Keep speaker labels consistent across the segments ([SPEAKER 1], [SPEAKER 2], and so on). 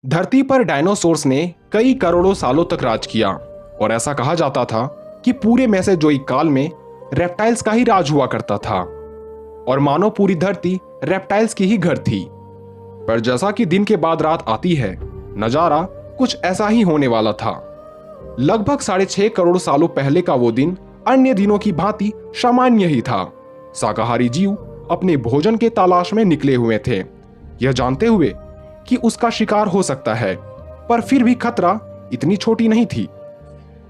[SPEAKER 1] धरती पर डायनासोर्स ने कई करोड़ों सालों तक राज किया और ऐसा कहा जाता था कि पूरे मेसोजोइक काल में रेप्टाइल्स का ही राज हुआ करता था और मानो पूरी धरती रेप्टाइल्स की ही घर थी। पर जैसा कि दिन के बाद रात आती है, नजारा कुछ ऐसा ही होने वाला था। लगभग 6.5 करोड़ सालों पहले का वो दिन अन्य दिनों की भांति सामान्य ही था। शाकाहारी जीव अपने भोजन के तलाश में निकले हुए थे, यह जानते हुए कि उसका शिकार हो सकता है, पर फिर भी खतरा इतनी छोटी नहीं थी।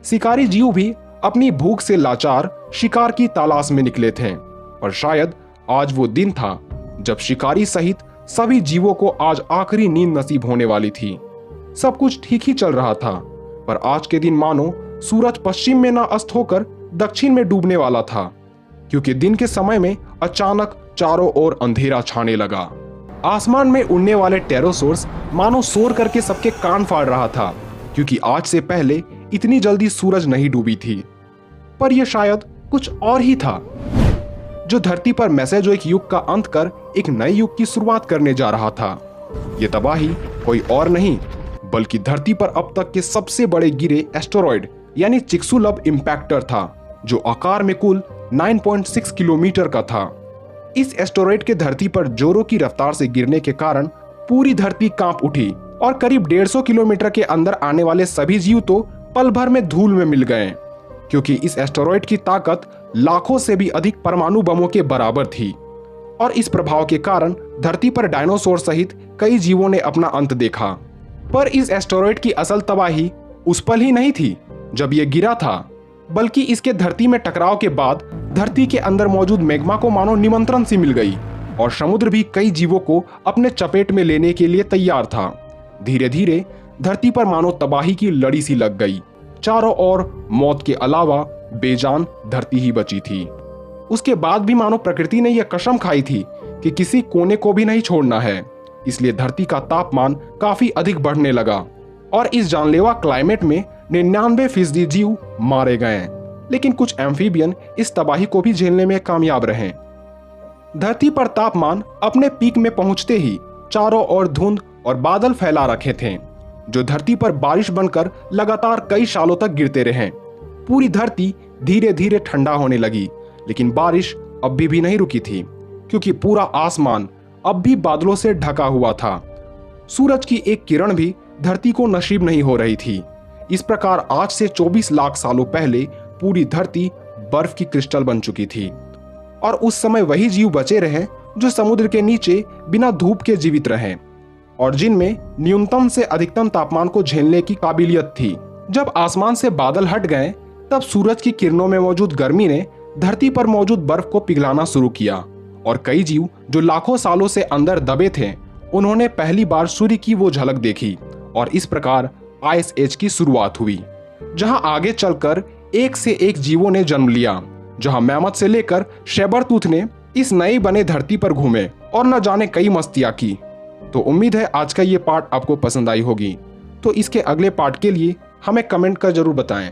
[SPEAKER 1] शिकारी जीव भी अपनी भूख से लाचार शिकार की तलाश में निकले थे, पर शायद आज वो दिन था जब शिकारी सहित सभी जीवों को आज आखिरी नींद नसीब होने वाली थी। सब कुछ ठीक ही चल रहा था, पर आज के दिन मानो सूरज पश्चिम में ना अस्त होकर दक्षिण में डूबने वाला था, क्योंकि दिन के समय में अचानक चारों ओर अंधेरा छाने लगा। आसमान में उड़ने वाले टेरोसोर्स मानो शोर करके सबके कान फाड़ रहा था, क्योंकि आज से पहले इतनी जल्दी सूरज नहीं डूबी थी। पर यह शायद कुछ और ही था जो धरती पर मेसोजोइक युग का अंत कर एक नए युग की शुरुआत करने जा रहा था। यह तबाही कोई और नहीं बल्कि धरती पर अब तक के सबसे बड़े गिरे एस्टेरॉयड यानी चिक्सुलब इम्पैक्टर था, जो आकार में कुल 9.6 किलोमीटर का था। इस एस्टेरॉयड के धरती पर जोरों की रफ्तार से गिरने के कारण पूरी धरती कांप उठी और करीब 150 किलोमीटर के अंदर आने वाले सभी जीव तो पल भर में धूल में मिल गए, क्योंकि इस एस्टेरॉयड की ताकत लाखों से भी अधिक परमाणु बमों के बराबर थी। और इस प्रभाव के कारण धरती पर डायनासोर सहित कई जीवों ने अपना अंत देखा। पर इस एस्टेरॉयड की असल तबाही उस पल ही नहीं थी जब यह गिरा था, बल्कि इसके धरती में टकराव के बाद धरती के अंदर मौजूद मैग्मा को मानो निमंत्रण सी मिल गई और समुद्र भी कई जीवों को अपने चपेट में लेने के लिए तैयार था। धीरे धीरे धरती पर मानो तबाही की लड़ी सी लग गई। चारों ओर मौत के अलावा बेजान धरती ही बची थी। उसके बाद भी मानो प्रकृति ने यह कसम खाई थी कि किसी कोने को भी नहीं छोड़ना है। इसलिए धरती का तापमान काफी अधिक बढ़ने लगा और इस जानलेवा क्लाइमेट में 99% जीव मारे गए, लेकिन कुछ एम्फीबियन इस तबाही को भी झेलने में कामयाब रहे। धरती पर तापमान अपने पीक में पहुंचते ही चारों ओर धुंध और बादल फैला रखे थे, जो धरती पर बारिश बनकर लगातार कई सालों तक गिरते रहे। पूरी धरती धीरे धीरे ठंडा होने लगी, लेकिन बारिश अब भी नहीं रुकी थी, क्योंकि पूरा आसमान अब भी बादलों से ढका हुआ था। सूरज की एक किरण भी धरती को नसीब नहीं हो रही थी। इस प्रकार आज से 24 लाख सालों पहले पूरी धरती बर्फ की क्रिस्टल बन चुकी थी और उस समय वही जीव बचे रहे जो समुद्र के नीचे बिना धूप के जीवित रहे और जिनमें न्यूनतम से अधिकतम तापमान को झेलने की काबिलियत थी। जब आसमान से बादल हट गए, तब सूरज की किरणों में मौजूद गर्मी ने धरती पर मौजूद बर्फ को पिघलाना शुरू किया और कई जीव जो लाखों सालों से अंदर दबे थे, उन्होंने पहली बार सूर्य की वो झलक देखी और इस प्रकार आइस एज की शुरुआत हुई, जहां आगे चलकर एक से एक जीवों ने जन्म लिया, जहां मैमथ से लेकर सेबरटूथ ने इस नई बने धरती पर घूमे और न जाने कई मस्तियां की। तो उम्मीद है आज का ये पार्ट आपको पसंद आई होगी। तो इसके अगले पार्ट के लिए हमें कमेंट कर जरूर बताएं।